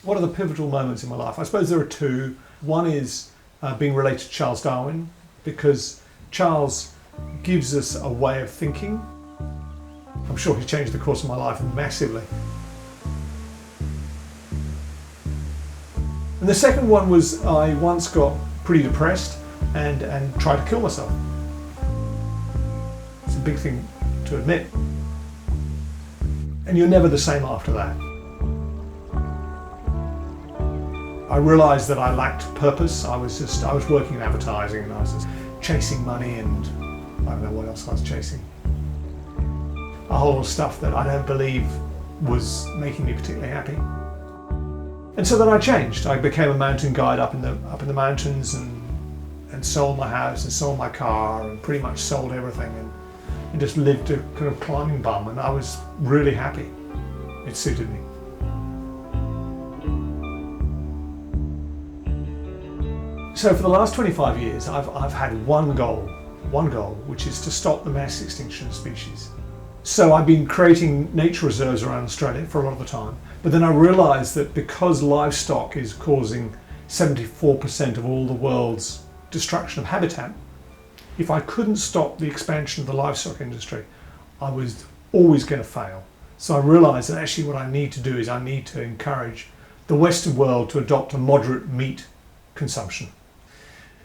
What are the pivotal moments in my life? I suppose there are two. One is being related to Charles Darwin, because Charles gives us a way of thinking. I'm sure he changed the course of my life massively. And the second one was I once got pretty depressed and tried to kill myself. It's a big thing to admit. And you're never the same after that. I realised that I lacked purpose. I was working in advertising and I was just chasing money and I don't know what else I was chasing. A whole lot of stuff that I don't believe was making me particularly happy. And so then I changed. I became a mountain guide up in the mountains and sold my house and sold my car and pretty much sold everything and just lived a kind of climbing bum, and I was really happy. It suited me. So for the last 25 years I've had one goal, which is to stop the mass extinction of species. So I've been creating nature reserves around Australia for a lot of the time, but then I realised that because livestock is causing 74% of all the world's destruction of habitat, if I couldn't stop the expansion of the livestock industry, I was always going to fail. So I realised that actually what I need to do is I need to encourage the Western world to adopt a moderate meat consumption.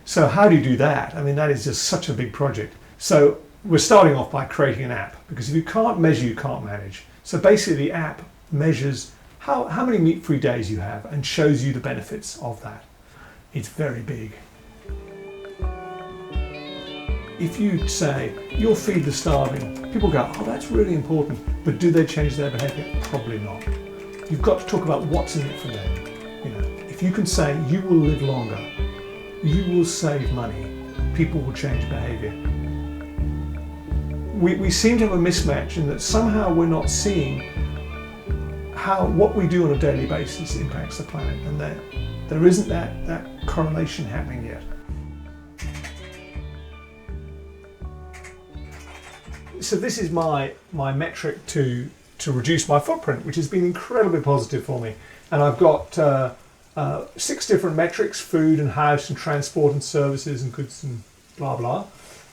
So how do you do that? I mean, that is just such a big project. So we're starting off by creating an app, because if you can't measure, you can't manage. So basically the app measures how many meat-free days you have and shows you the benefits of that. It's very big. If you say, you'll feed the starving, people go, oh, that's really important, but do they change their behaviour? Probably not. You've got to talk about what's in it for them. You know, if you can say, you will live longer, you will save money, people will change behaviour. We seem to have a mismatch in that somehow we're not seeing how what we do on a daily basis impacts the planet, and there isn't that correlation happening yet. So this is my metric to reduce my footprint, which has been incredibly positive for me. And I've got 6 different metrics: food and house and transport and services and goods and blah blah.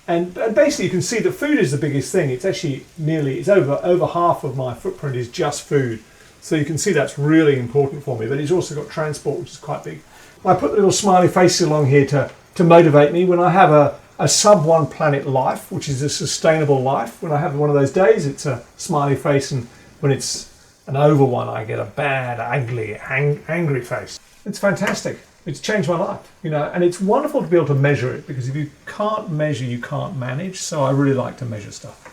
And basically you can see that food is the biggest thing. It's actually it's over half of my footprint is just food. So you can see that's really important for me. But it's also got transport, which is quite big. I put little smiley faces along here to motivate me when I have a sub-1 planet life, which is a sustainable life. When I have one of those days, it's a smiley face, and when it's an over one, I get a bad, ugly, angry face. It's fantastic. It's changed my life, you know, and it's wonderful to be able to measure it, because if you can't measure, you can't manage. So I really like to measure stuff.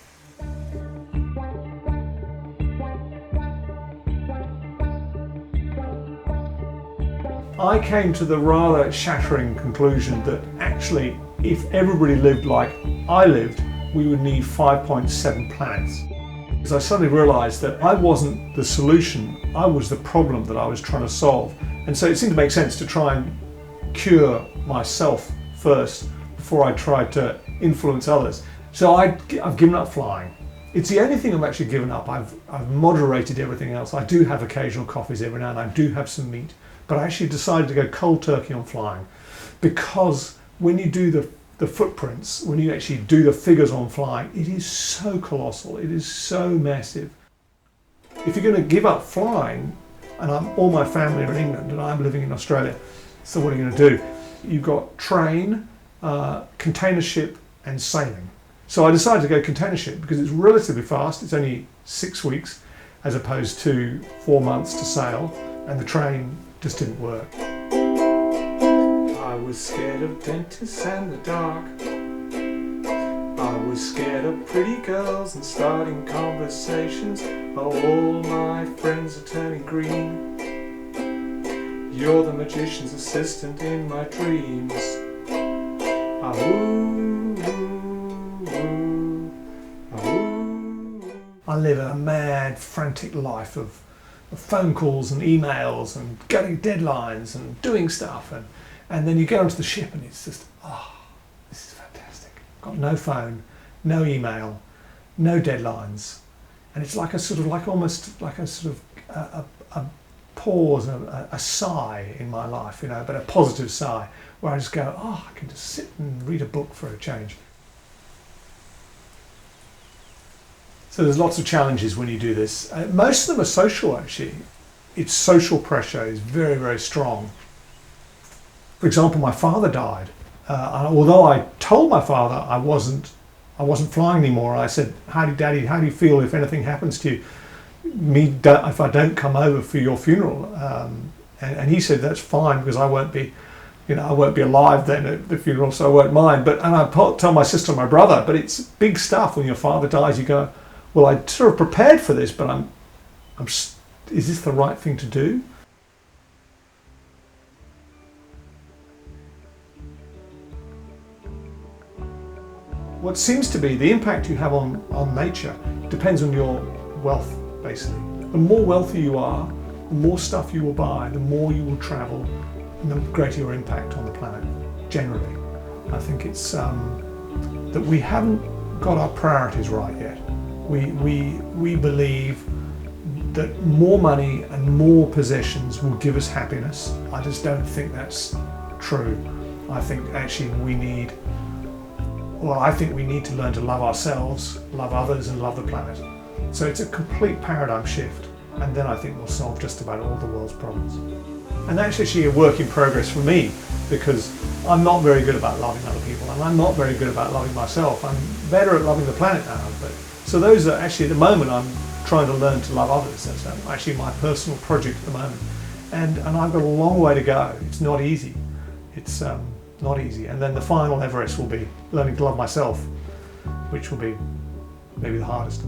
I came to the rather shattering conclusion that actually, if everybody lived like I lived, we would need 5.7 planets. Because I suddenly realised that I wasn't the solution, I was the problem that I was trying to solve. And so it seemed to make sense to try and cure myself first before I tried to influence others. So I've given up flying. It's the only thing I've actually given up. I've moderated everything else. I do have occasional coffees every now and I do have some meat. But I actually decided to go cold turkey on flying, because when you do the footprints, when you actually do the figures on flying, it is so colossal, it is so massive. If you're going to give up flying, and all my family are in England and I'm living in Australia, so what are you going to do? You've got train, container ship and sailing. So I decided to go container ship because it's relatively fast, it's only 6 weeks as opposed to 4 months to sail, and the train just didn't work. I was scared of dentists and the dark. I was scared of pretty girls and starting conversations. Oh, all my friends are turning green. You're the magician's assistant in my dreams. Ah, ooh, ooh, ooh, ah, ooh. I live a mad, frantic life of phone calls and emails and getting deadlines and doing stuff, and then you get onto the ship and it's just, this is fantastic. Got no phone, no email, no deadlines, and it's like almost like a sort of a pause, a sigh in my life, you know, but a positive sigh, where I just go, oh, I can just sit and read a book for a change. So there's lots of challenges when you do this. Most of them are social, actually. Its social pressure is very, very strong. For example, my father died. Although I told my father I wasn't flying anymore, I said, Daddy, how do you feel if anything happens to you? If I don't come over for your funeral? And he said, that's fine, because I won't be alive then at the funeral, so I won't mind. And I tell my sister and my brother, but it's big stuff when your father dies. You go, well, I sort of prepared for this, but is this the right thing to do? What seems to be the impact you have on nature depends on your wealth, basically. The more wealthy you are, the more stuff you will buy, the more you will travel, and the greater your impact on the planet, generally. I think it's that we haven't got our priorities right yet. We believe that more money and more possessions will give us happiness. I just don't think that's true. I think actually we need to learn to love ourselves, love others, and love the planet. So it's a complete paradigm shift, and then I think we'll solve just about all the world's problems. And that's actually a work in progress for me, because I'm not very good about loving other people, and I'm not very good about loving myself. I'm better at loving the planet now, so those are actually, at the moment, I'm trying to learn to love others. That's actually my personal project at the moment. And I've got a long way to go. It's not easy. It's not easy. And then the final Everest will be learning to love myself, which will be maybe the hardest.